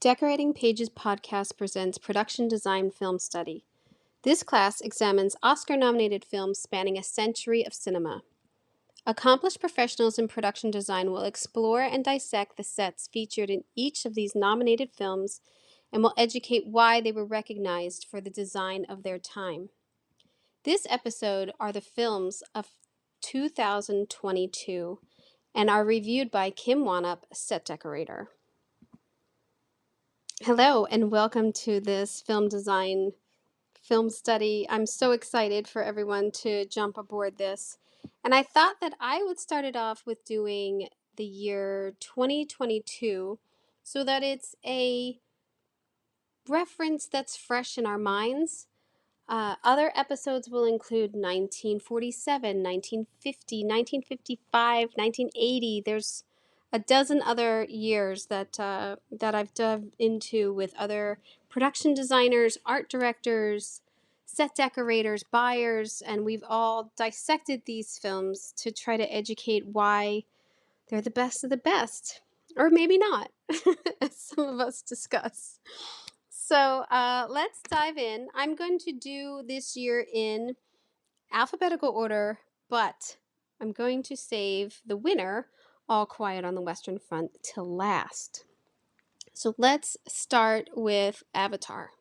Decorating Pages podcast presents Production Design Film Study. This class examines Oscar-nominated films spanning a century of cinema. Accomplished professionals in production design will explore and dissect the sets featured in each of these nominated films and will educate why they were recognized for the design of their time. This episode are the films of 2022 and are reviewed by Kim Wannop, set decorator. Hello, and welcome to this film design film study. I'm so excited for everyone to jump aboard this. And I thought that I would start it off with doing the year 2022 so that it's a reference that's fresh in our minds. Other episodes will include 1947, 1950, 1955, 1980. There's a dozen other years that I've dove into with other production designers, art directors, set decorators, buyers, and we've all dissected these films to try to educate why they're the best of the best, or maybe not, as some of us discuss. So let's dive in. I'm going to do this year in alphabetical order, but I'm going to save the winner, All Quiet on the Western Front, till last. So let's start with Avatar.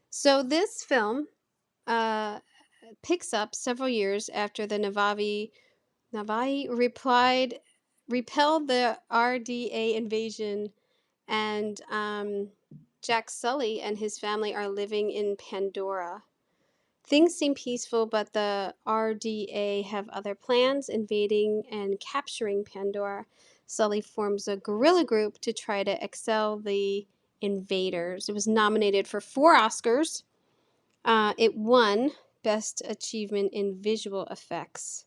So this film picks up several years after the Navajo repelled the RDA invasion, and Jack Sully and his family are living in Pandora. Things seem peaceful, but the RDA have other plans, invading and capturing Pandora. Sully forms a guerrilla group to try to excel the invaders. It was nominated for 4 Oscars. It won Best Achievement in Visual Effects.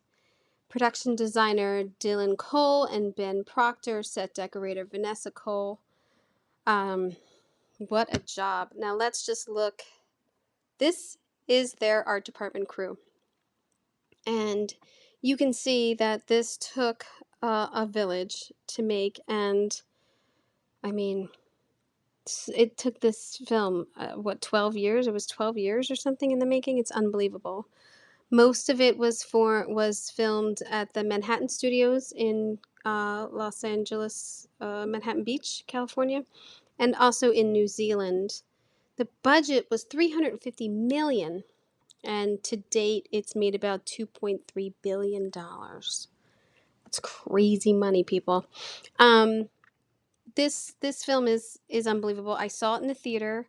Production designer Dylan Cole and Ben Proctor, set decorator Vanessa Cole. What a job. Now let's just look. This is their art department crew. And you can see that this took a village to make. And I mean, it took this film, 12 years? It was 12 years or something in the making. It's unbelievable. Most of it was filmed at the Manhattan Studios in Los Angeles, Manhattan Beach, California, and also in New Zealand. The budget was $350 million, and to date, it's made about $2.3 billion. That's crazy money, people. This film is unbelievable. I saw it in the theater.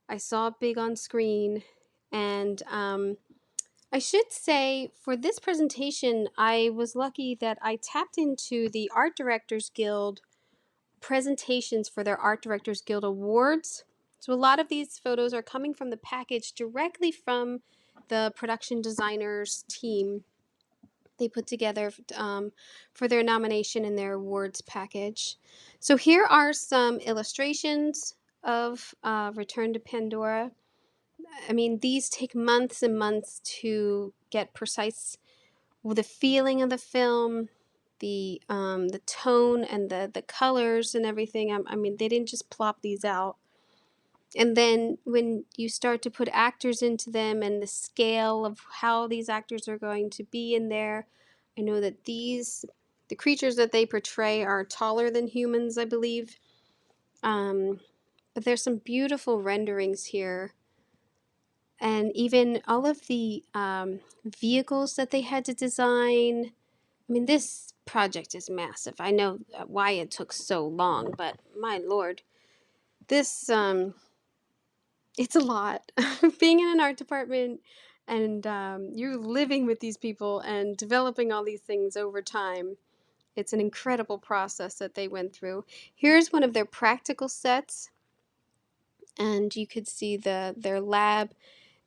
I saw it big on screen, and I should say for this presentation, I was lucky that I tapped into the Art Directors Guild presentations for their Art Directors Guild Awards. So a lot of these photos are coming from the package directly from the production designers team they put together for their nomination in their awards package. So here are some illustrations of Return to Pandora. I mean, these take months and months to get precise with the feeling of the film, the tone and the colors and everything. I mean, they didn't just plop these out. And then when you start to put actors into them and the scale of how these actors are going to be in there, I know that the creatures that they portray are taller than humans, I believe. But there's some beautiful renderings here. And even all of the vehicles that they had to design. I mean, this project is massive. I know why it took so long, but my Lord, this, it's a lot. Being in an art department and you're living with these people and developing all these things over time. It's an incredible process that they went through. Here's one of their practical sets. And you could see their lab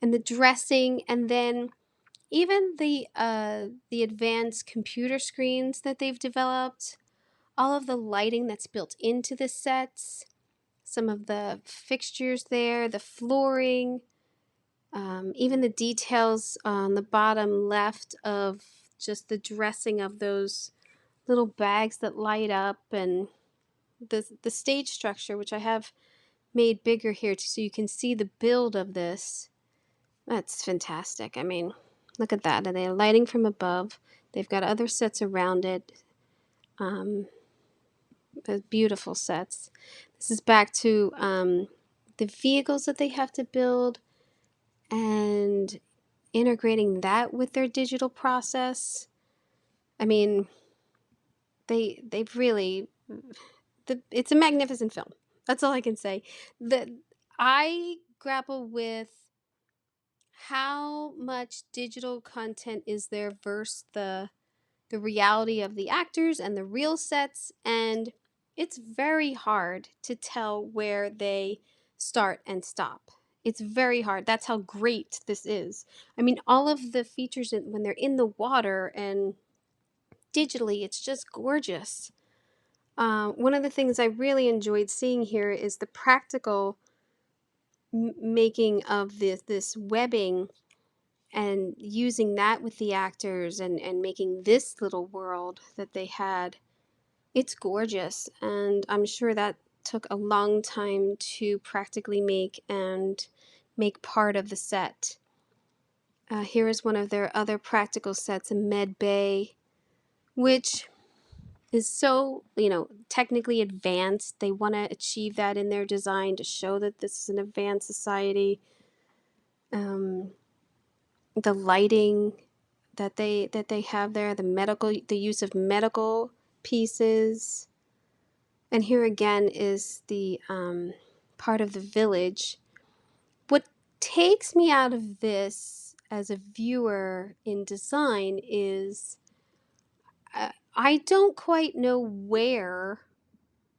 and the dressing, and then even the advanced computer screens that they've developed, all of the lighting that's built into the sets, some of the fixtures there, the flooring, even the details on the bottom left of just the dressing of those little bags that light up. And the stage structure, which I have made bigger here so you can see the build of this. That's fantastic. I mean, look at that. And they're lighting from above. They've got other sets around it. Um, Beautiful sets. This is back to the vehicles that they have to build and integrating that with their digital process. I mean, they've really it's a magnificent film. That's all I can say. I grapple with how much digital content is there versus the reality of the actors and the real sets, and it's very hard to tell where they start and stop. It's very hard. That's how great this is. I mean, all of the features when they're in the water and digitally, it's just gorgeous. One of the things I really enjoyed seeing here is the practical making of this webbing and using that with the actors and making this little world that they had. It's gorgeous, and I'm sure that took a long time to practically make and make part of the set. Here is one of their other practical sets in Med Bay, which is so, technically advanced. They want to achieve that in their design to show that this is an advanced society. The lighting that they have there, the use of medical pieces. And here again is the part of the village. What takes me out of this as a viewer in design is I don't quite know where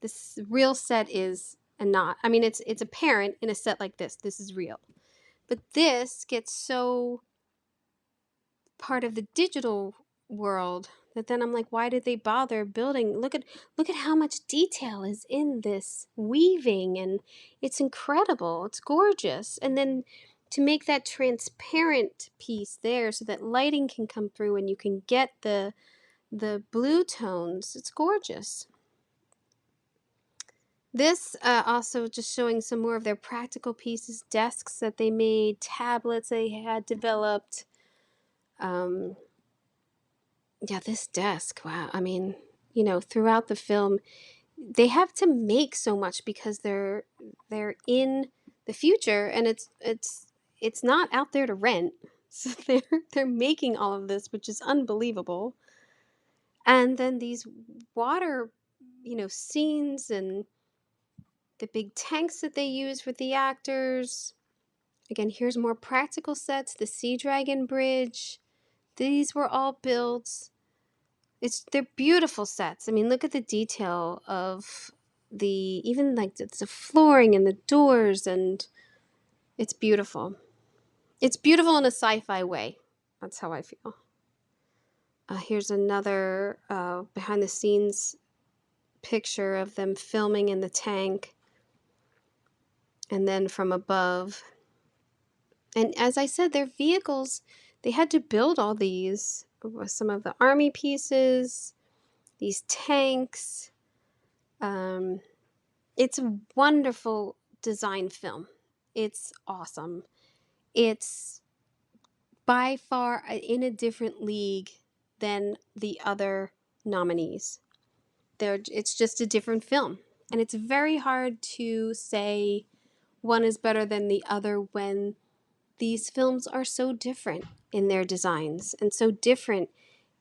this real set is and not. I mean, it's apparent in a set like this. This is real. But this gets so part of the digital world that then I'm like, why did they bother building? Look at how much detail is in this weaving, and it's incredible. It's gorgeous. And then to make that transparent piece there so that lighting can come through and you can get the blue tones. It's gorgeous. This also just showing some more of their practical pieces, desks that they made, tablets they had developed. Yeah, this desk, wow. I mean, throughout the film, they have to make so much because they're in the future, and it's not out there to rent. So they're making all of this, which is unbelievable. And then these water, scenes and the big tanks that they use with the actors. Again, here's more practical sets, the Sea Dragon Bridge. These were all built. They're beautiful sets. I mean, look at the detail of even like the flooring and the doors, and it's beautiful. It's beautiful in a sci-fi way. That's how I feel. Here's another behind the scenes picture of them filming in the tank, and then from above. And as I said, their vehicles, they had to build all these with some of the army pieces, these tanks. It's a wonderful design film. It's awesome. It's by far in a different league than the other nominees. It's just a different film. And it's very hard to say one is better than the other when these films are so different in their designs and so different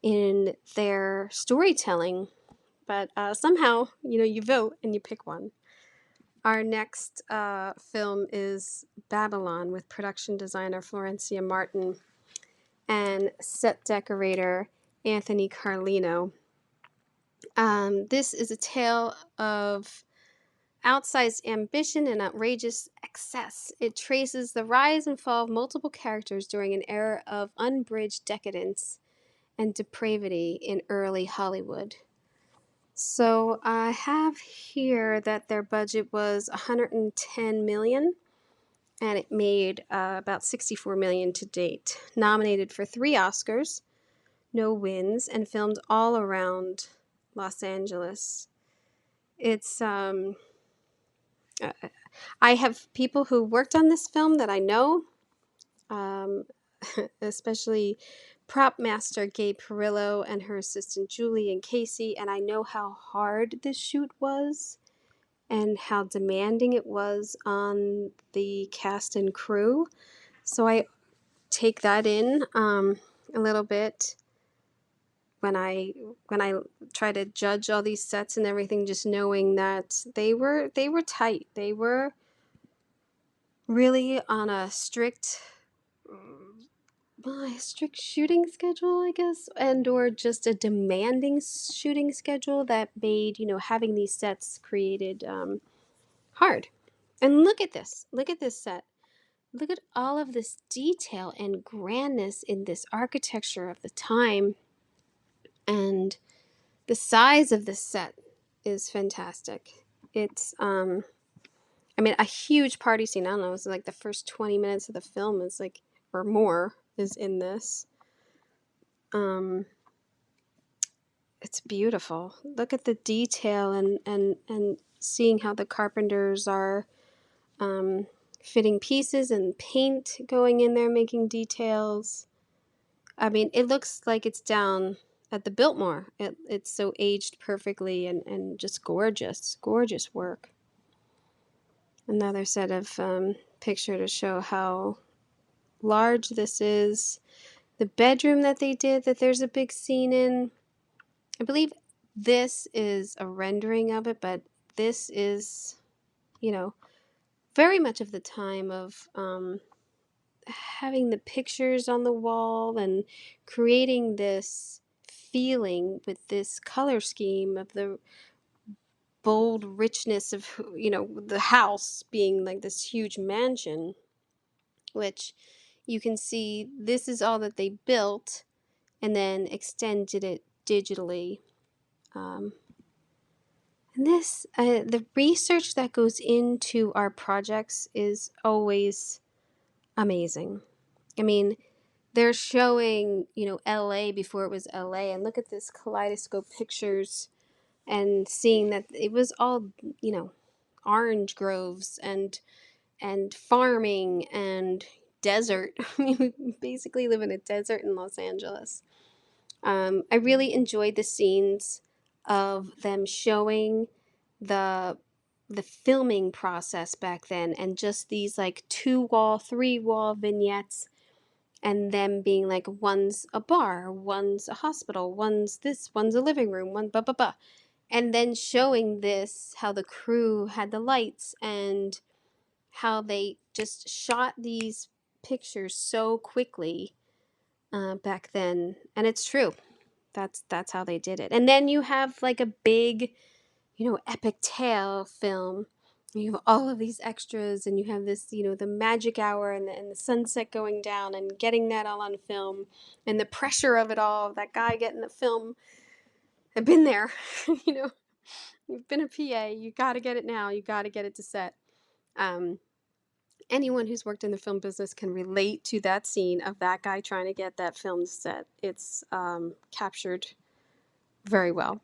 in their storytelling. But somehow, you vote and you pick one. Our next film is Babylon with production designer Florencia Martin and set decorator Anthony Carlino. This is a tale of outsized ambition and outrageous excess. It traces the rise and fall of multiple characters during an era of unbridged decadence and depravity in early Hollywood. So I have here that their budget was $110 million, and it made about $64 million to date. Nominated for 3 Oscars, no wins, and filmed all around Los Angeles. It's uh, I have people who worked on this film that I know, um, especially prop master Gabe Perillo and her assistant Julie and Casey, and I know how hard this shoot was and how demanding it was on the cast and crew. So I take that in a little bit when I try to judge all these sets and everything, just knowing that they were tight. They were really on a strict shooting schedule, I guess, and or just a demanding shooting schedule that made, having these sets created hard. And look at this set. Look at all of this detail and grandness in this architecture of the time, and the size of this set is fantastic. It's I mean, a huge party scene. I don't know, it's like the first 20 minutes of the film is like, or more, is in this. It's beautiful. Look at the detail, and seeing how the carpenters are fitting pieces and paint going in there, making details. I mean, it looks like it's down at the Biltmore. It's so aged perfectly, and just gorgeous, gorgeous work. Another set of picture to show how large this is. The bedroom that they did, that there's a big scene in. I believe this is a rendering of it, but this is, you know, very much of the time of having the pictures on the wall and creating this feeling with this color scheme of the bold richness of, the house being like this huge mansion, which you can see this is all that they built and then extended it digitally. Um, and the research that goes into our projects is always amazing. I mean, they're showing, LA before it was LA, and look at this kaleidoscope pictures and seeing that it was all, you know, orange groves and farming and desert. I mean, we basically live in a desert in Los Angeles. I really enjoyed the scenes of them showing the the filming process back then, and just these like 2 wall, 3 wall vignettes, and them being like, one's a bar, one's a hospital, one's this, one's a living room, one blah blah blah, and then showing this, how the crew had the lights and how they just shot these pictures so quickly back then. And it's true, that's how they did it. And then you have like a big, epic tale film. You have all of these extras, and you have this, the magic hour, and the sunset going down, and getting that all on film, and the pressure of it all. That guy getting the film. I've been there, you know. You've been a PA. You got to get it now. You got to get it to set. Um, Anyone who's worked in the film business can relate to that scene of that guy trying to get that film set. It's captured very well.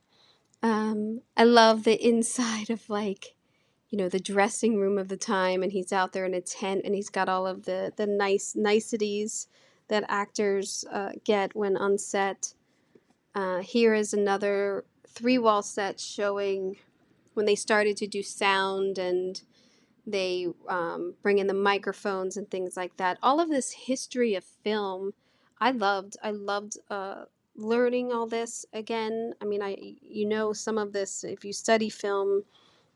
I love the inside of, like, the dressing room of the time, and he's out there in a tent, and he's got all of the niceties that actors get when on set. Here is another 3 wall set showing when they started to do sound, and they bring in the microphones and things like that. All of this history of film, I loved. I loved learning all this again. I mean, some of this if you study film,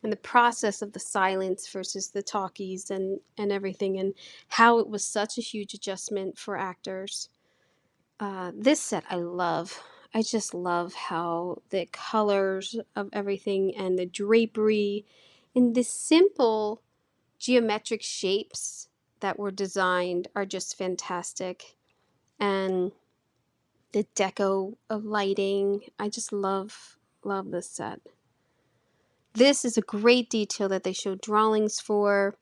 and the process of the silence versus the talkies, and everything, and how it was such a huge adjustment for actors. This set I love. I just love how the colors of everything and the drapery and the simple geometric shapes that were designed are just fantastic. And the deco of lighting, I just love this set. This is a great detail that they showed drawings for,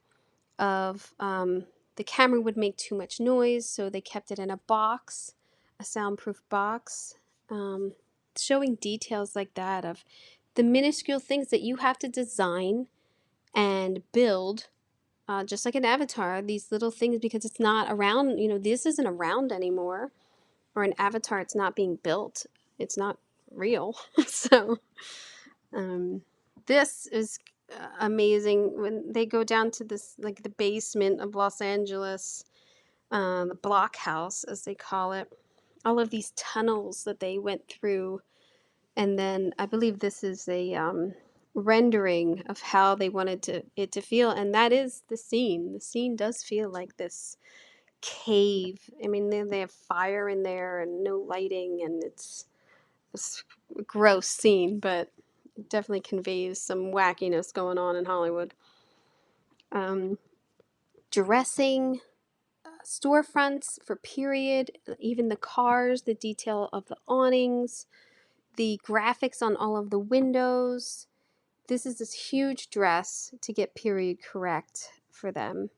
of the camera would make too much noise, so they kept it in a box, a soundproof box. Showing details like that of the minuscule things that you have to design and build, just like an avatar, these little things, because it's not around, this isn't around anymore. Or an avatar, it's not being built. It's not real. So um, this is amazing. When they go down to this, like the basement of Los Angeles, the block house, as they call it, all of these tunnels that they went through. And then I believe this is a rendering of how they wanted it to feel. And that is the scene. The scene does feel like this cave. I mean, they have fire in there and no lighting, and it's this gross scene, but it definitely conveys some wackiness going on in Hollywood. Um, Dressing, storefronts for period, even the cars, the detail of the awnings, the graphics on all of the windows. This is this huge dress to get period correct for them.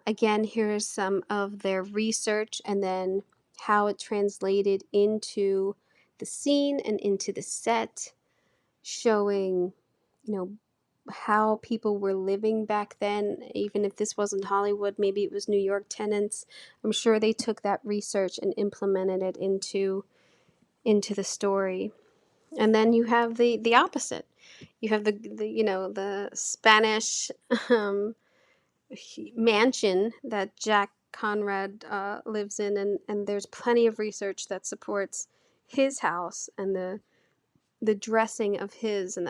Again, here's some of their research and then how it translated into the scene and into the set, showing, how people were living back then. Even if this wasn't Hollywood, maybe it was New York tenants. I'm sure they took that research and implemented it into the story. And then you have the opposite. You have the Spanish mansion that Jack Conrad lives in, and there's plenty of research that supports his house and the dressing of his, and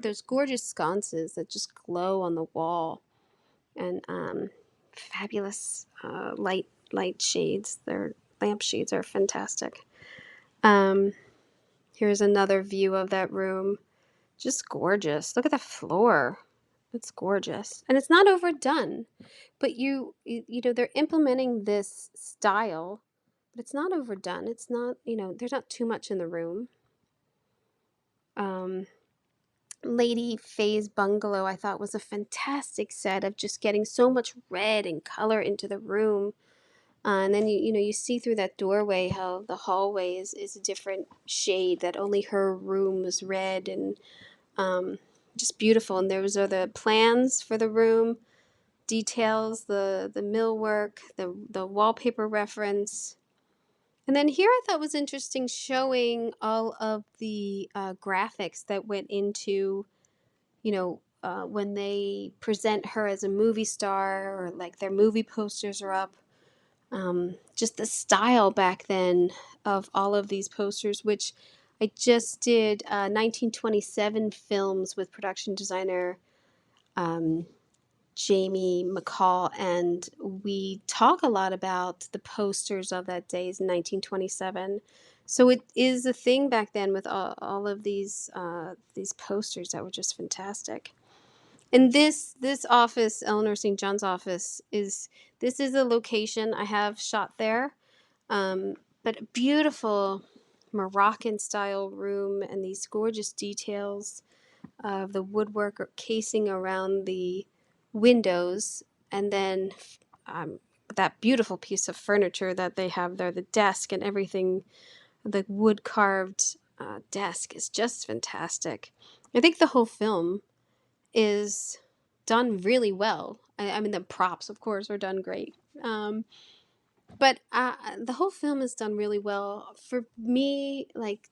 there's gorgeous sconces that just glow on the wall, and fabulous light shades. Their lamp shades are fantastic. Um, Here's another view of that room. Just gorgeous. Look at the floor. It's gorgeous. And it's not overdone. But they're implementing this style, but it's not overdone. It's not, there's not too much in the room. Lady Faye's bungalow, I thought, was a fantastic set of just getting so much red and color into the room. And then you see through that doorway how the hallway is a different shade, that only her room was red, and just beautiful. And those are the plans for the room, details, the millwork, the wallpaper reference. And then here I thought was interesting, showing all of the graphics that went into, when they present her as a movie star, or like their movie posters are up. Just the style back then of all of these posters, which I just did 1927 films with production designer Jamie McCall, and we talk a lot about the posters of that days in 1927. So it is a thing back then with all of these posters that were just fantastic. And this office, Eleanor St. John's office, is a location I have shot there, but a beautiful Moroccan style room, and these gorgeous details of the woodwork or casing around the windows, and then that beautiful piece of furniture that they have there, the desk and everything, the wood carved desk is just fantastic. I think the whole film is done really well. I mean, the props, of course, are done great. But the whole film is done really well. For me, like,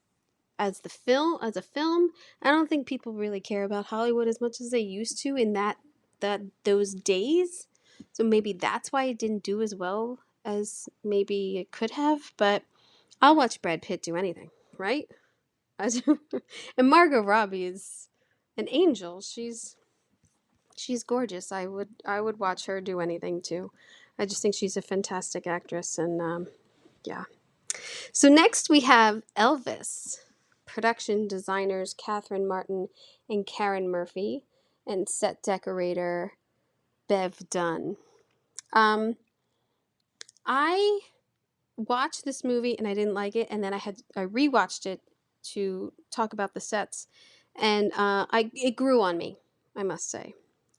as a film, I don't think people really care about Hollywood as much as they used to in those days. So maybe that's why it didn't do as well as maybe it could have. But I'll watch Brad Pitt do anything, right? And Margot Robbie is an angel. She's gorgeous. I would watch her do anything too. I just think she's a fantastic actress, and yeah. So next we have Elvis, production designers Catherine Martin and Karen Murphy, and set decorator Bev Dunn. I watched this movie and I didn't like it, and then I rewatched it to talk about the sets, and it grew on me, I must say.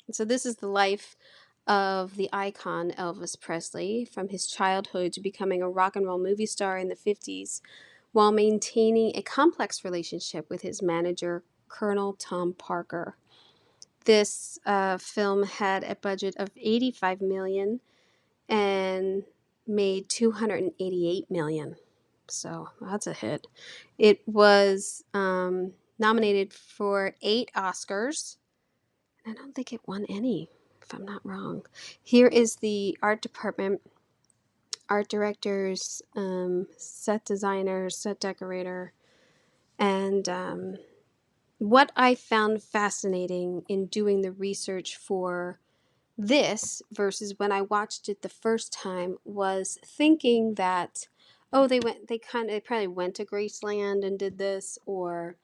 And so this is the life of the icon Elvis Presley, from his childhood to becoming a rock and roll movie star in the 50s, while maintaining a complex relationship with his manager, Colonel Tom Parker. This film had a budget of $85 million and made $288 million. So that's a hit. It was nominated for 8 Oscars. I don't think it won any, if I'm not wrong. Here is the art department: art directors, set designers, set decorator. And what I found fascinating in doing the research for this versus when I watched it the first time was thinking that, oh, they probably went to Graceland and did this, or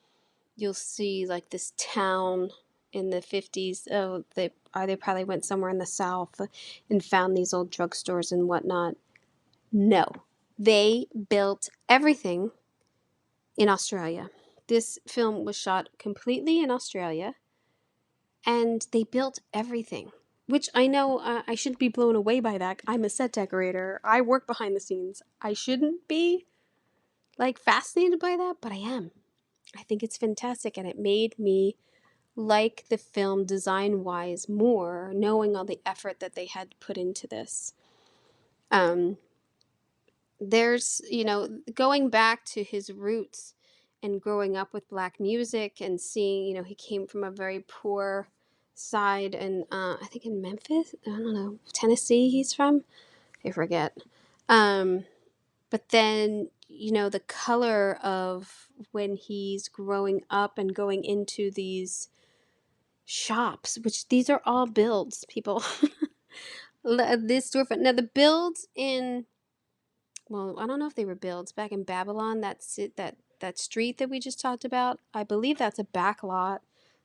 you'll see like this town in the 50s. Oh, they probably went somewhere in the South and found these old drugstores and whatnot. No, they built everything in Australia. This film was shot completely in Australia, and they built everything, which I know I shouldn't be blown away by that. I'm a set decorator. I work behind the scenes. I shouldn't be like fascinated by that, but I am. I think it's fantastic, and it made me like the film design wise more, knowing all the effort that they had put into this. There's, going back to his roots and growing up with black music and seeing, he came from a very poor side, and I think in Memphis, I don't know, Tennessee he's from, I forget. But then, the color of when he's growing up and going into these shops, which these are all builds, people. This storefront. Now, the builds in, well, I don't know if they were builds back in Babylon. That street that we just talked about. I believe that's a back lot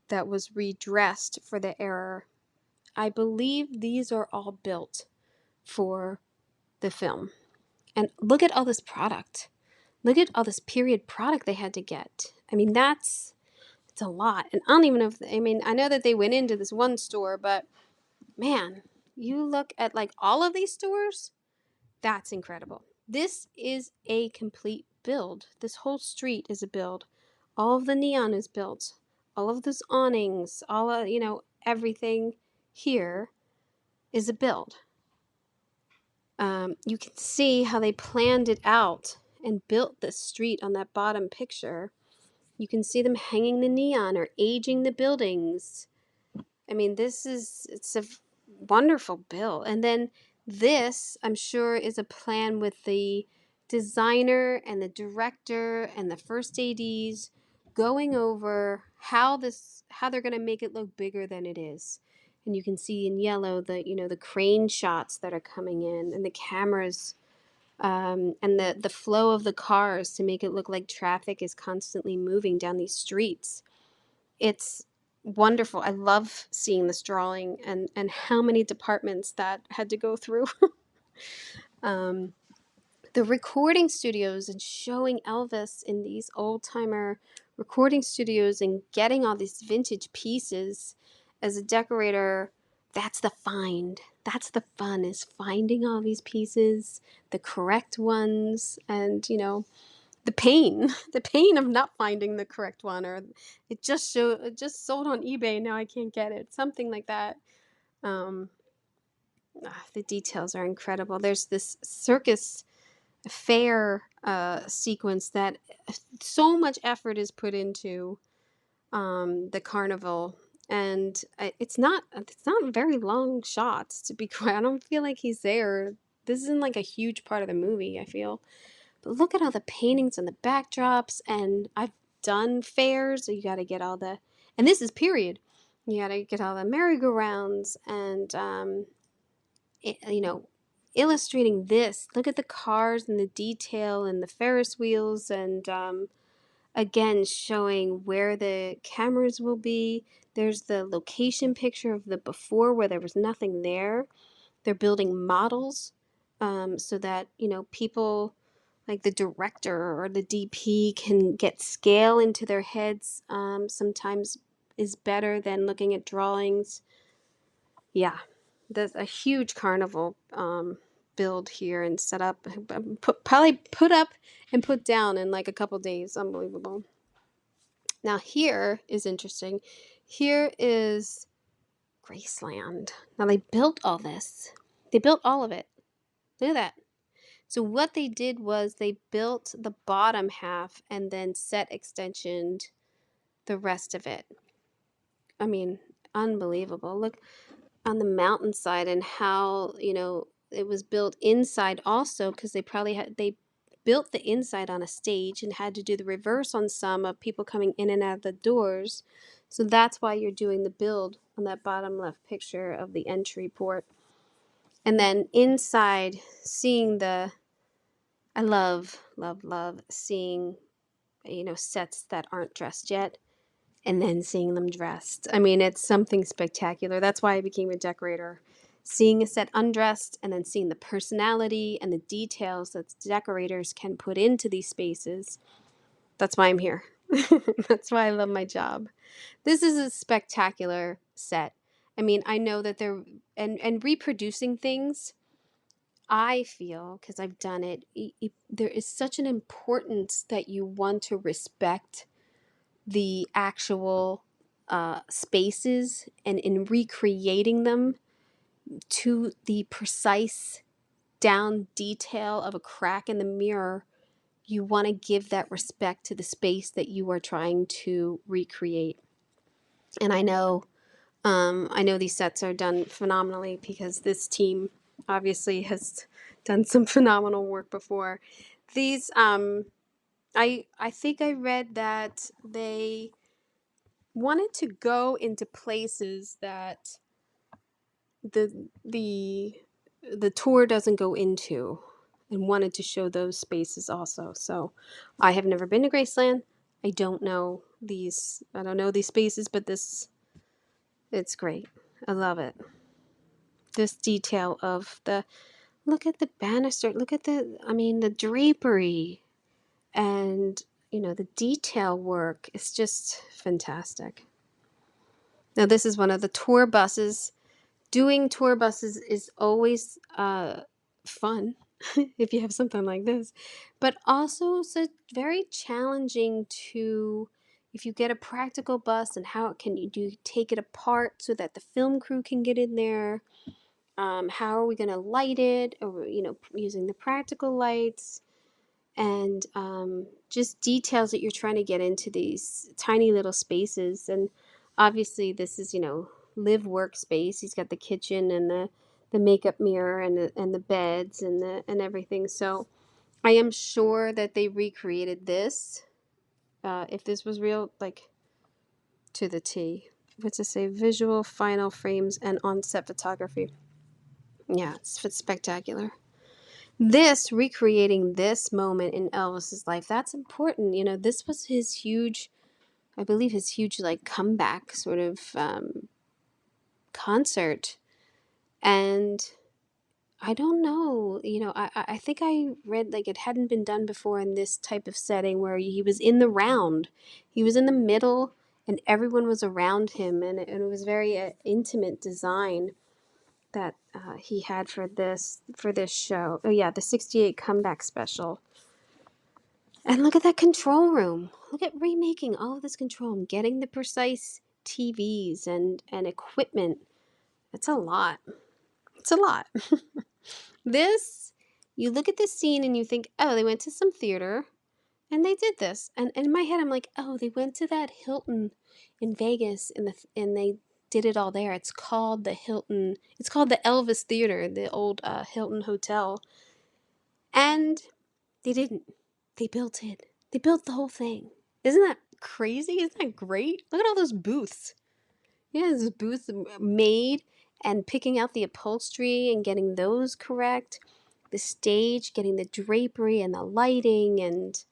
that was redressed for the era. I believe these are all built for the film. And look at all this product. Look at all this period product they had to get. I mean, it's a lot. And I don't even know I know that they went into this one store, but man, you look at like all of these stores, that's incredible. This is a complete build. This whole street is a build. All of the neon is built. All of those awnings, all of, everything here is a build. You can see how they planned it out and built this street on that bottom picture. You can see them hanging the neon or aging the buildings. I mean, it's a wonderful build. And then this, I'm sure, is a plan with the designer and the director and the first ADs going over how they're going to make it look bigger than it is. And you can see in yellow the crane shots that are coming in and the cameras, and the flow of the cars to make it look like traffic is constantly moving down these streets. It's wonderful. I love seeing this drawing and how many departments that had to go through. The recording studios and showing Elvis in these old timer recording studios and getting all these vintage pieces as a decorator, that's the find. That's the fun, is finding all these pieces, the correct ones, and the pain of not finding the correct one, or it just sold on eBay, now I can't get it, something like that. The details are incredible. There's this circus fair sequence that so much effort is put into, the carnival, and it's not very long shots, to be quite. I don't feel like he's there. This isn't like a huge part of the movie, I feel. But look at all the paintings and the backdrops, and I've done fairs, so you got to get all the, and this is period. You got to get all the merry-go-rounds and, illustrating this. Look at the cars and the detail and the Ferris wheels, and again, showing where the cameras will be. There's the location picture of the before where there was nothing there. They're building models, so that, people like the director or the DP can get scale into their heads. Sometimes is better than looking at drawings. Yeah, there's a huge carnival. build here and set up, probably put up and put down in like a couple days. Unbelievable. Now here is interesting. Here is Graceland. Now they built all this. They built all of it. Look at that. So what they did was they built the bottom half and then set extensioned the rest of it. I mean, unbelievable. Look on the mountainside and how, it was built inside also, because they built the inside on a stage and had to do the reverse on some of people coming in and out of the doors. So that's why you're doing the build on that bottom left picture of the entry port. And then inside, seeing I love, love, love seeing, sets that aren't dressed yet and then seeing them dressed. I mean, it's something spectacular. That's why I became a decorator. Seeing a set undressed and then seeing the personality and the details that decorators can put into these spaces. That's why I'm here. That's why I love my job. This is a spectacular set. I mean, I know that and reproducing things, I feel, because I've done it, there is such an importance that you want to respect the actual spaces, and in recreating them to the precise down detail of a crack in the mirror, you want to give that respect to the space that you are trying to recreate. And I know these sets are done phenomenally because this team obviously has done some phenomenal work before. These I think I read that they wanted to go into places that the tour doesn't go into, and wanted to show those spaces also. So I have never been to Graceland. I don't know these spaces, but it's great. I love it. This detail of look at the banister, look at the drapery, and the detail work is just fantastic. Now this is one of the tour buses. Doing tour buses is always fun if you have something like this, but also so very challenging to, if you get a practical bus, and how can you take it apart so that the film crew can get in there. How are we going to light it, or using the practical lights, and just details that you're trying to get into these tiny little spaces. And obviously this is live workspace. He's got the kitchen and the makeup mirror and the beds and everything. So I am sure that they recreated this, if this was real, like to the T. What's it say? Visual final frames and on-set photography. Yeah, it's spectacular. This recreating this moment in Elvis's life, that's important. This was his huge, I believe his huge like comeback sort of concert. And I don't know, I think I read like it hadn't been done before in this type of setting, where he was in the round, he was in the middle, and everyone was around him, and it was very intimate design that he had for this show. Oh yeah, the 68 comeback special. And look at that control room. Look at remaking all of this control room, getting the precise TVs and equipment. It's a lot. It's a lot. This, you look at this scene and you think, oh, they went to some theater and they did this. And in my head, I'm like, oh, they went to that Hilton in Vegas and they did it all there. It's called the Hilton. It's called the Elvis Theater, the old Hilton Hotel. And they didn't. They built it. They built the whole thing. Isn't that crazy? Isn't that great? Look at all those booths. Yeah, this booth made, and picking out the upholstery and getting those correct. The stage, getting the drapery and the lighting. And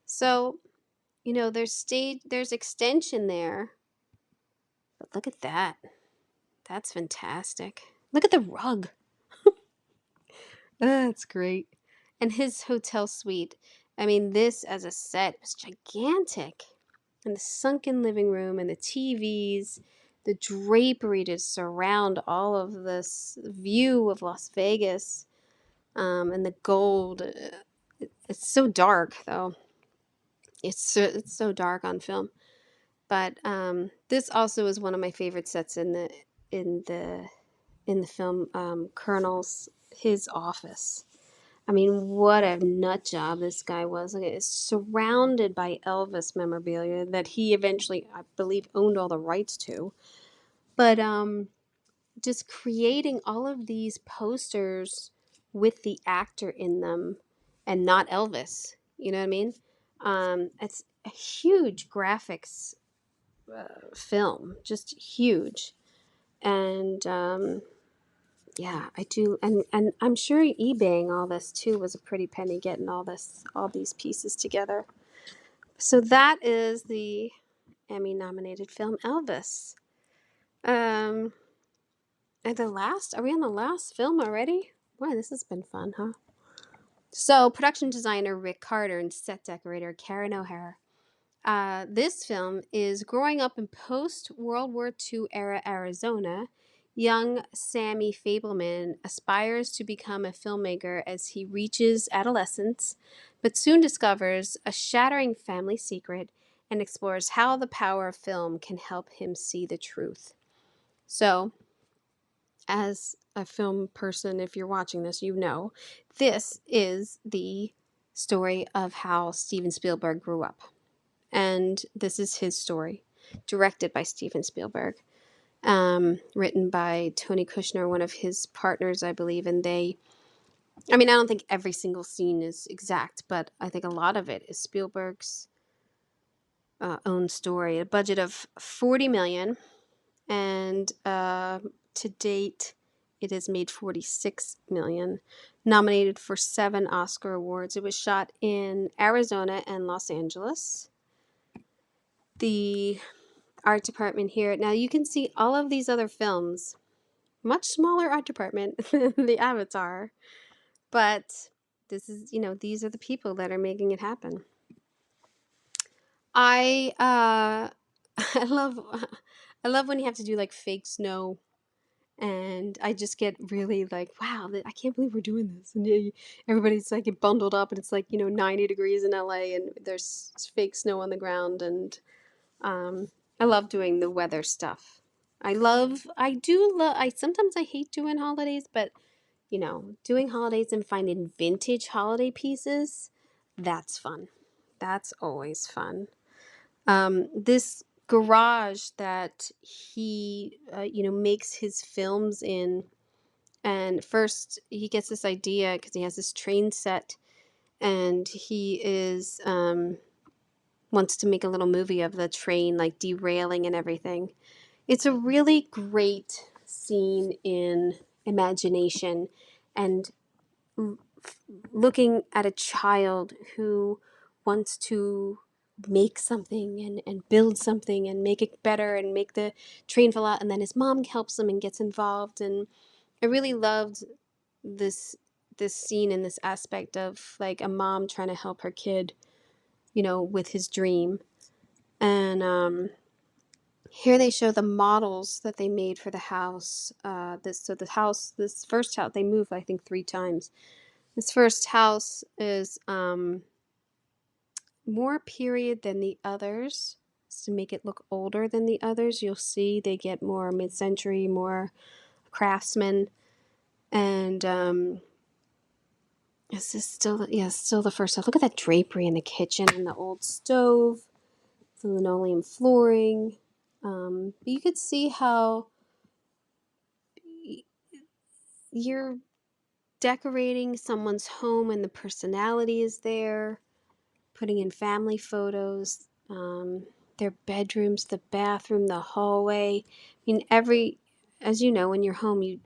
so, there's extension there. But look at that. That's fantastic. Look at the rug. That's great. And his hotel suite. I mean, this as a set was gigantic. And the sunken living room and the TVs, the drapery to surround all of this view of Las Vegas. And the gold. It's so dark, though. It's so dark on film. But this also is one of my favorite sets in the in the film. Colonel's his office. I mean, what a nut job this guy was. Like, it's surrounded by Elvis memorabilia that he eventually, I believe, owned all the rights to. But just creating all of these posters with the actor in them and not Elvis. You know what I mean? It's a huge graphics film, just huge. And yeah, I do, and I'm sure eBaying all this too was a pretty penny getting all these pieces together. So that is the Emmy nominated film Elvis. Um, and the last, are we on the last film already? Boy, this has been fun, huh? So, production designer Rick Carter and set decorator Karen O'Hara. This film is growing up in post World War II era Arizona. Young Sammy Fabelman aspires to become a filmmaker as he reaches adolescence, but soon discovers a shattering family secret and explores how the power of film can help him see the truth. So, as a film person, if you're watching this, you know this is the story of how Steven Spielberg grew up. And this is his story, directed by Steven Spielberg, written by Tony Kushner, one of his partners, I believe. And I mean, I don't think every single scene is exact, but I think a lot of it is Spielberg's own story. A budget of 40 million, and to date, it has made 46 million. Nominated for 7 Oscar awards. It was shot in Arizona and Los Angeles. The art department here. Now you can see all of these other films, much smaller art department than the Avatar, but this is, these are the people that are making it happen. I I love I love when you have to do like fake snow, and I just get really like, wow, I can't believe we're doing this. And everybody's like bundled up, and it's like 90 degrees in LA, and there's fake snow on the ground, and Um, I love doing the weather stuff. I sometimes I hate doing holidays, but doing holidays and finding vintage holiday pieces, that's fun. That's always fun. This garage that he, makes his films in, and first he gets this idea because he has this train set, and he is, wants to make a little movie of the train like derailing and everything. It's a really great scene in imagination and looking at a child who wants to make something and build something and make it better and make the train fall out, and then his mom helps him and gets involved. And I really loved this this scene and this aspect of like a mom trying to help her kid, with his dream. And here they show the models that they made for the house. This first house, they moved I think 3 times. This first house is more period than the others. To make it look older than the others, you'll see they get more mid-century, more craftsman. And is this still? Yeah, still the first house. Look at that drapery in the kitchen and the old stove, the linoleum flooring. But you could see how you're decorating someone's home and the personality is there, putting in family photos, their bedrooms, the bathroom, the hallway. I mean, as you know, in your home, you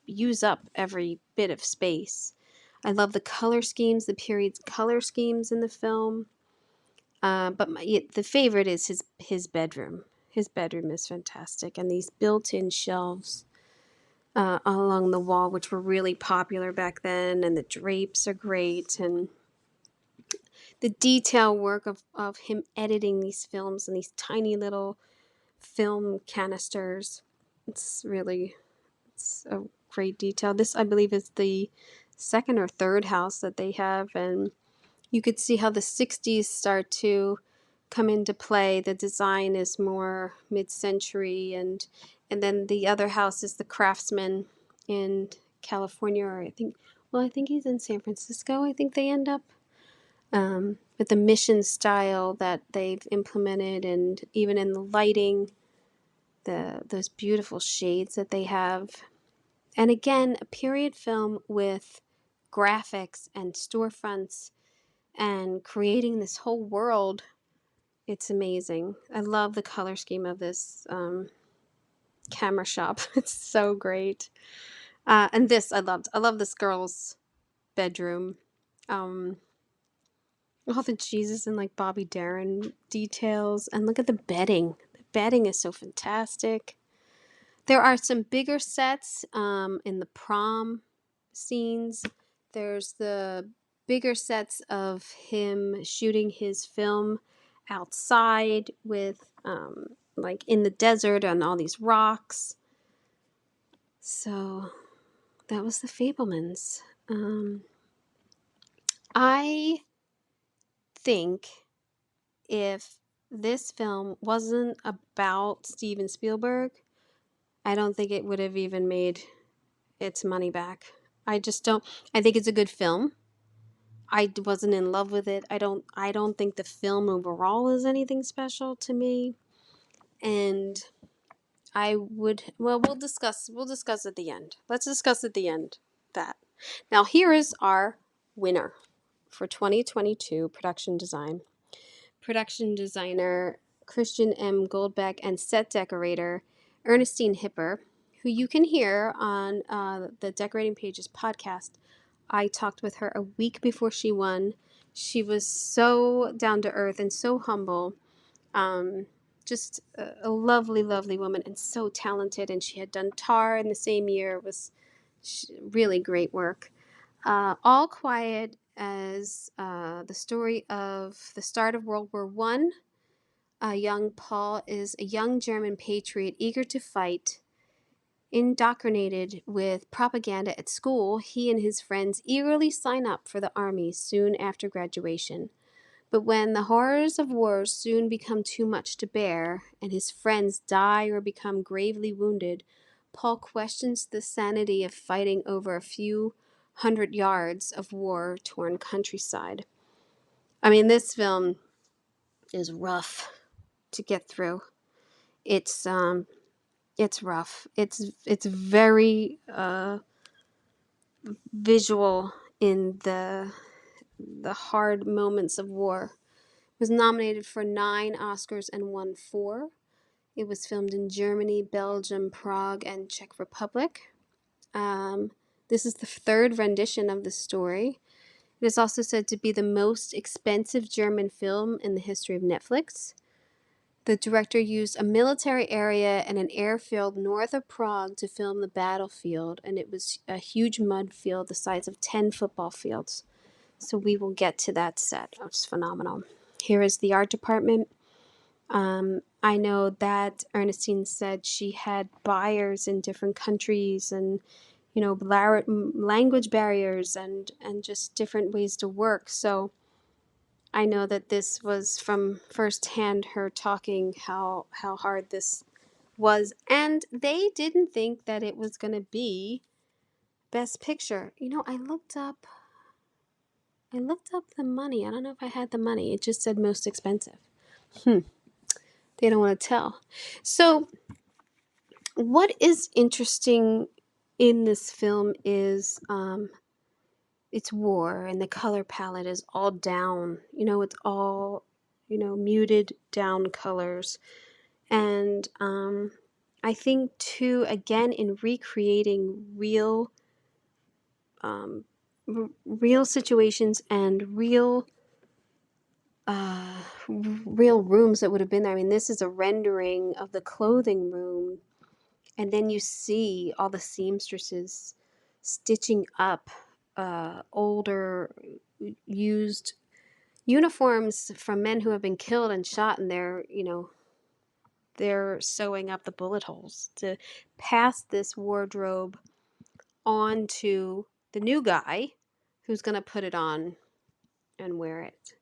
use up every bit of space. I love the color schemes, the period color schemes in the film. But the favorite is his bedroom. His bedroom is fantastic, and these built-in shelves along the wall, which were really popular back then, and the drapes are great, and the detail work of him editing these films in these tiny little film canisters. It's a great detail. This, I believe, is the second or third house that they have, and you could see how the 60s start to come into play. The design is more mid-century, and then the other house is the Craftsman in California, or I think he's in San Francisco. I think they end up with the mission style that they've implemented, and even in the lighting, those beautiful shades that they have. And again, a period film with graphics and storefronts and creating this whole world. It's amazing. I love the color scheme of this camera shop. It's so great. And this I loved. I love this girl's bedroom. Um, all the Jesus and like Bobby Darin details. And look at the bedding. The bedding is so fantastic. There are some bigger sets in the prom scenes. There's the bigger sets of him shooting his film outside with like in the desert on all these rocks. So that was the Fabelmans. I think if this film wasn't about Steven Spielberg, I don't think it would have even made its money back. I just don't. I think it's a good film. I wasn't in love with it. I don't think the film overall is anything special to me. And I would, well, we'll discuss at the end. Let's discuss at the end that. Now here is our winner for 2022 production design. Production designer Christian M. Goldbeck and set decorator Ernestine Hipper, who you can hear on the Decorating Pages podcast. I talked with her a week before she won. She was so down to earth and so humble. Just a lovely, lovely woman, and so talented. And she had done Tar in the same year. It was really great work. All Quiet as the story of the start of World War One. Young Paul is a young German patriot eager to fight. Indoctrinated with propaganda at school, he and his friends eagerly sign up for the army soon after graduation. But when the horrors of war soon become too much to bear, and his friends die or become gravely wounded, Paul questions the sanity of fighting over a few hundred yards of war-torn countryside. I mean, this film is rough to get through. It's rough. It's very visual in the hard moments of war. It was nominated for 9 Oscars and won 4. It was filmed in Germany, Belgium, Prague, and Czech Republic. This is the 3rd rendition of the story. It is also said to be the most expensive German film in the history of Netflix. The director used a military area and an airfield north of Prague to film the battlefield, and it was a huge mud field the size of 10 football fields. So we will get to that set. It's phenomenal. Here is the art department. I know that Ernestine said she had buyers in different countries, and language barriers and just different ways to work. So I know that this was from firsthand her talking how hard this was, and they didn't think that it was going to be Best Picture. I looked up the money. I don't know if I had the money. It just said most expensive. They don't want to tell. So what is interesting in this film is it's war, and the color palette is all down. It's all, muted down colors. And I think too, again, in recreating real real situations and real rooms that would have been there. I mean, this is a rendering of the clothing room, and then you see all the seamstresses stitching up older used uniforms from men who have been killed and shot, and they're sewing up the bullet holes to pass this wardrobe on to the new guy who's going to put it on and wear it.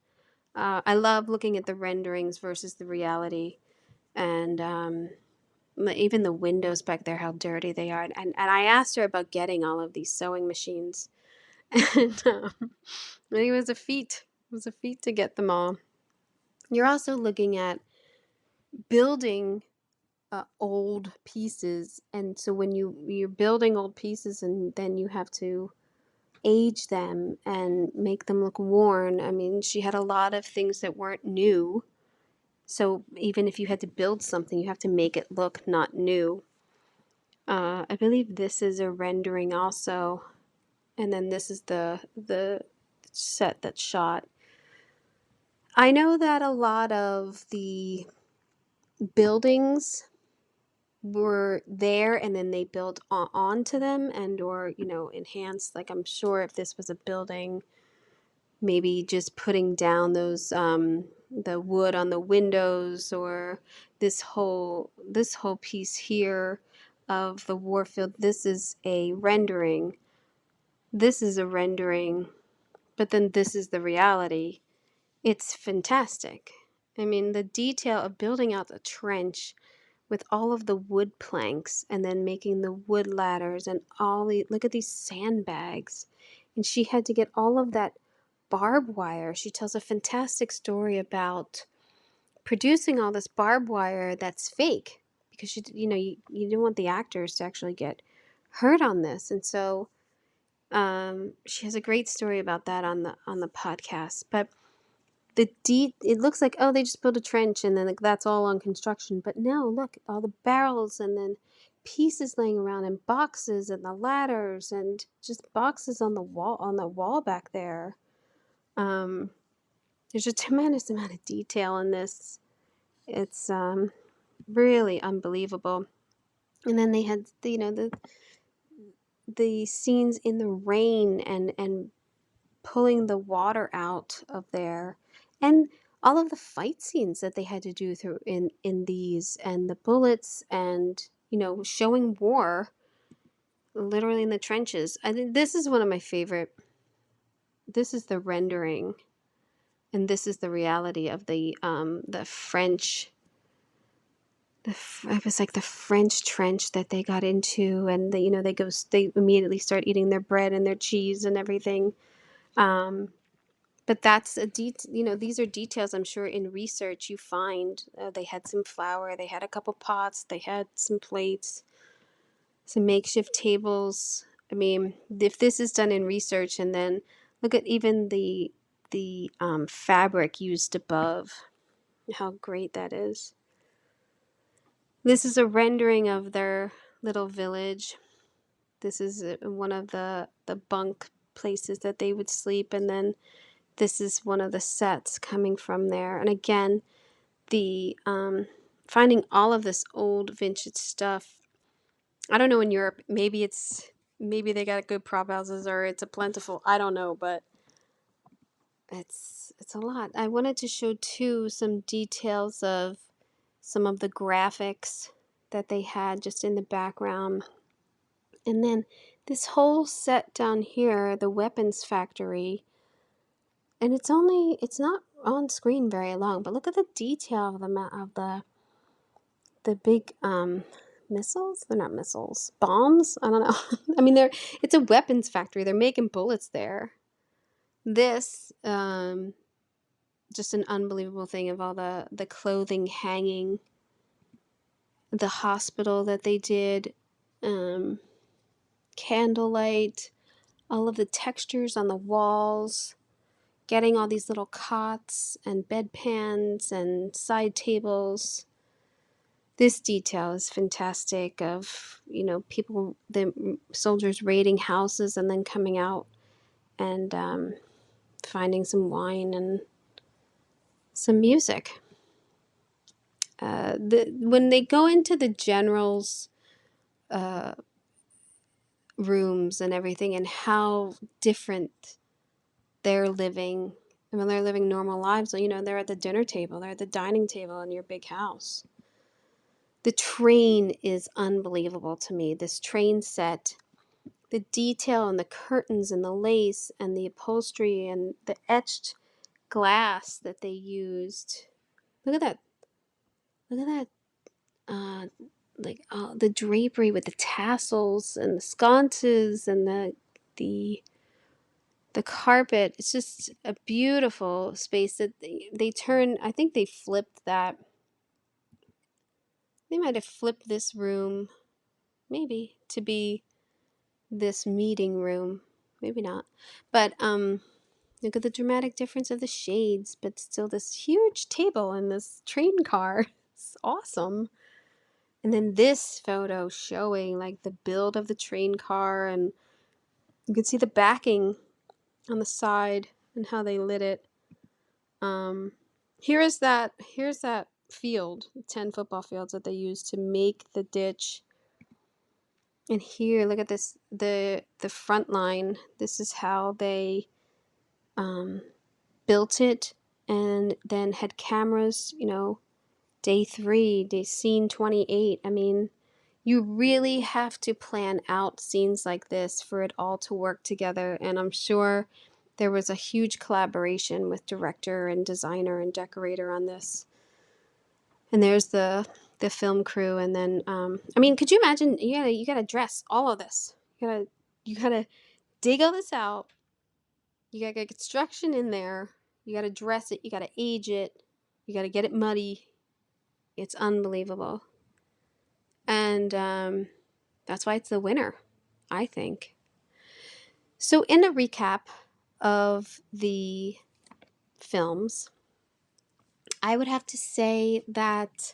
I love looking at the renderings versus the reality, and even the windows back there, how dirty they are. And I asked her about getting all of these sewing machines, and it was a feat. It was a feat to get them all. You're also looking at building old pieces, and so when you're building old pieces, and then you have to age them and make them look worn. I mean, she had a lot of things that weren't new. So even if you had to build something, you have to make it look not new. I believe this is a rendering also, and then this is the set that's shot. I know that a lot of the buildings were there and then they built onto them, and or enhanced. Like, I'm sure if this was a building, maybe just putting down those the wood on the windows, or this whole piece here of the Warfield. This is a rendering. This is a rendering, but then this is the reality. It's fantastic. I mean, the detail of building out the trench with all of the wood planks and then making the wood ladders and look at these sandbags. And she had to get all of that barbed wire. She tells a fantastic story about producing all this barbed wire that's fake, because you didn't want the actors to actually get hurt on this. And so she has a great story about that on the podcast. But it looks like, oh, they just built a trench and then, like, that's all on construction. But no, look, all the barrels and then pieces laying around, and boxes and the ladders and just boxes on the wall back there. There's a tremendous amount of detail in this. It's really unbelievable. And then they had the scenes in the rain and pulling the water out of there, and all of the fight scenes that they had to do through in these, and the bullets, and showing war literally in the trenches. I think this is one of my favorite. This is the rendering, and this is the reality of the French. It was like the French trench that they got into, and they immediately start eating their bread and their cheese and everything. But that's these are details I'm sure in research you find. They had some flour, they had a couple pots, they had some plates, some makeshift tables. I mean, if this is done in research, and then look at even the fabric used above, how great that is. This is a rendering of their little village. This is one of the bunk places that they would sleep, and then this is one of the sets coming from there. And again, the finding all of this old vintage stuff. I don't know in Europe. Maybe they got good prop houses, or it's a plentiful. I don't know, but it's a lot. I wanted to show too some details of some of the graphics that they had just in the background. And then this whole set down here, the weapons factory, and it's not on screen very long, but look at the detail of the big missiles. They're not missiles, bombs. I don't know. I mean, it's a weapons factory. They're making bullets there. This just an unbelievable thing of all the clothing hanging, the hospital that they did, candlelight, all of the textures on the walls, getting all these little cots and bedpans and side tables. This detail is fantastic of, people, the soldiers raiding houses and then coming out and finding some wine and some music. When they go into the generals' rooms and everything, and how different they're living. I mean, they're living normal lives. So, they're at the dinner table, they're at the dining table in your big house. The train is unbelievable to me. This train set the detail and the curtains and the lace and the upholstery and the etched glass that they used. Look at that. Look at that. Uh, the drapery with the tassels and the sconces and the the carpet. It's just a beautiful space that they turn. I think they flipped that. They might have flipped this room, maybe, to be this meeting room. Maybe not. But look at the dramatic difference of the shades, but still this huge table and this train car. It's awesome. And then this photo showing like the build of the train car, and you can see the backing on the side and how they lit it. Here's that field, 10 football fields that they used to make the ditch. And here, look at this, the front line. This is how they built it, and then had cameras, day 3, day scene 28. I mean, you really have to plan out scenes like this for it all to work together. And I'm sure there was a huge collaboration with director and designer and decorator on this. And there's the film crew. And then, I mean, could you imagine, you gotta dress all of this. You gotta dig all this out. You gotta get construction in there. You gotta dress it. You gotta age it. You gotta get it muddy. It's unbelievable. And that's why it's the winner, I think. So in a recap of the films, I would have to say that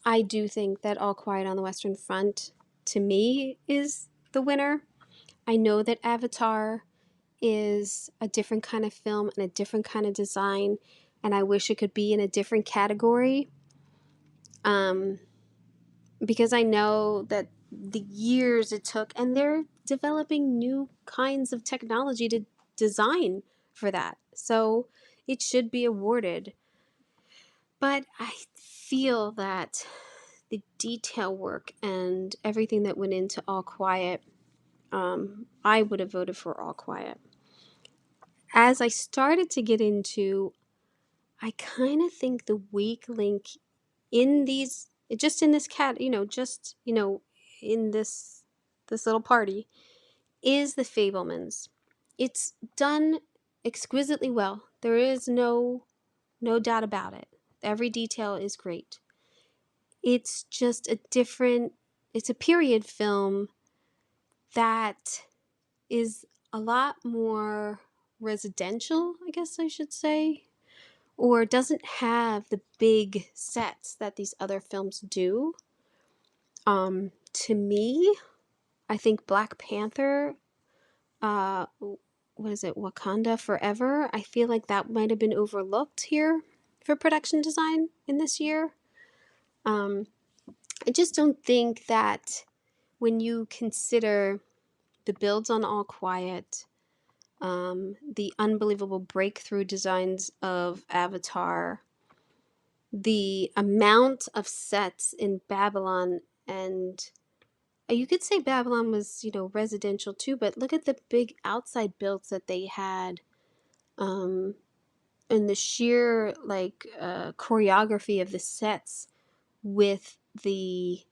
I do think that All Quiet on the Western Front, to me, is the winner. I know that Avatar is a different kind of film and a different kind of design, and I wish it could be in a different category. Because I know that the years it took, and they're developing new kinds of technology to design for that. So it should be awarded. But I feel that the detail work and everything that went into All Quiet, I would have voted for All Quiet. As I started to get into, I kind of think the weak link in these, just in this in this little party, is the Fabelmans. It's done exquisitely well. There is no doubt about it. Every detail is great. It's just it's a period film that is a lot more residential, I guess I should say, or doesn't have the big sets that these other films do. To me, I think Black Panther, what is it, Wakanda Forever? I feel like that might have been overlooked here for production design in this year. I just don't think that when you consider the builds on All Quiet, the unbelievable breakthrough designs of Avatar, the amount of sets in Babylon, and you could say Babylon was, residential too, but look at the big outside builds that they had, and the sheer choreography of the sets with the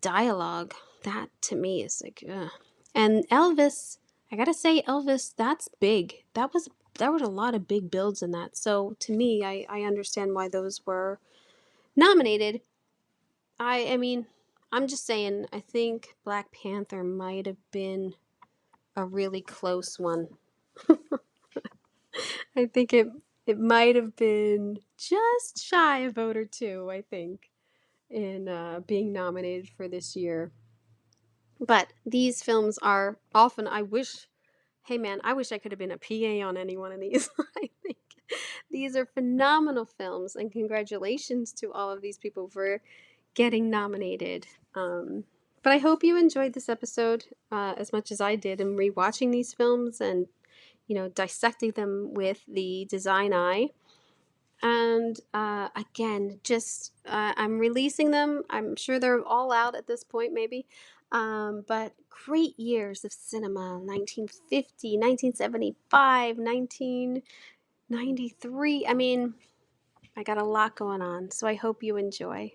dialogue. That to me is like, ugh. And Elvis, I gotta say, Elvis, that's big. There was a lot of big builds in that. So to me, I understand why those were nominated. I mean, I'm just saying, I think Black Panther might have been a really close one. I think it might have been just shy of vote or two, I think, in being nominated for this year. But these films are often, hey man, I wish I could have been a PA on any one of these. I think these are phenomenal films, and congratulations to all of these people for getting nominated. But I hope you enjoyed this episode as much as I did in rewatching these films and, dissecting them with the design eye. And again, just I'm releasing them. I'm sure they're all out at this point, maybe. But great years of cinema: 1950, 1975, 1993. I mean, I got a lot going on, so I hope you enjoy.